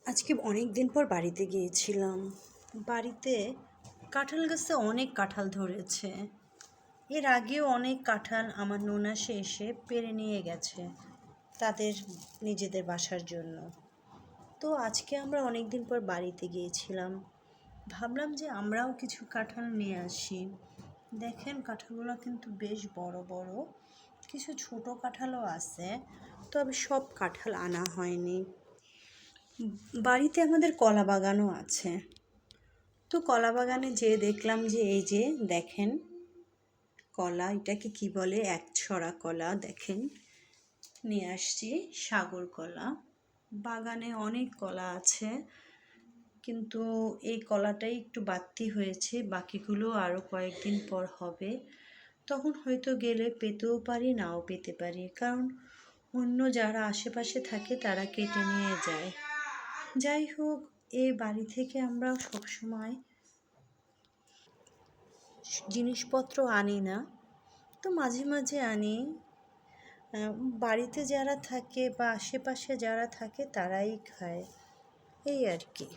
আজকে অনেক দিন পর বাড়িতে গিয়েছিলাম। বাড়িতে কাঁঠাল গাছে অনেক কাঁঠাল ধরেছে। এর আগেও অনেক কাঁঠাল আমার ননাসে এসে পেড়ে নিয়ে গেছে তাদের নিজেদের বাসার জন্য। তো আজকে আমরা অনেক দিন পর বাড়িতে গিয়েছিলাম, ভাবলাম যে আমরাও কিছু কাঁঠাল নিয়ে আসি। দেখেন কাঁঠালগুলো কিন্তু বেশ বড় বড়, কিছু ছোট কাঁঠালও আছে, তবে সব কাঁঠাল আনা হয়নি। বাড়িতে আমাদের কলা বাগানও আছে। তো কলা বাগানে যেয়ে দেখলাম যে এই যে দেখেন কলা, এটাকে কি বলে, একছড়া কলা। দেখেন নিয়ে আসছি সাগর কলা। বাগানে অনেক কলা আছে, কিন্তু এই কলাটাই একটু বাড়তি হয়েছে, বাকিগুলো আরও কয়েকদিন পর হবে। তখন হয়তো গেলে পেতেও পারি, নাও পেতে পারি, কারণ অন্য যারা আশেপাশে থাকে তারা কেটে নিয়ে যায়। যাই হোক, এই বাড়ি থেকে আমরা সবসময় জিনিসপত্র আনি না, তো মাঝে মাঝে আনি। বাড়িতে যারা থাকে বা আশেপাশে যারা থাকে তারাই খায়, এই আর কি।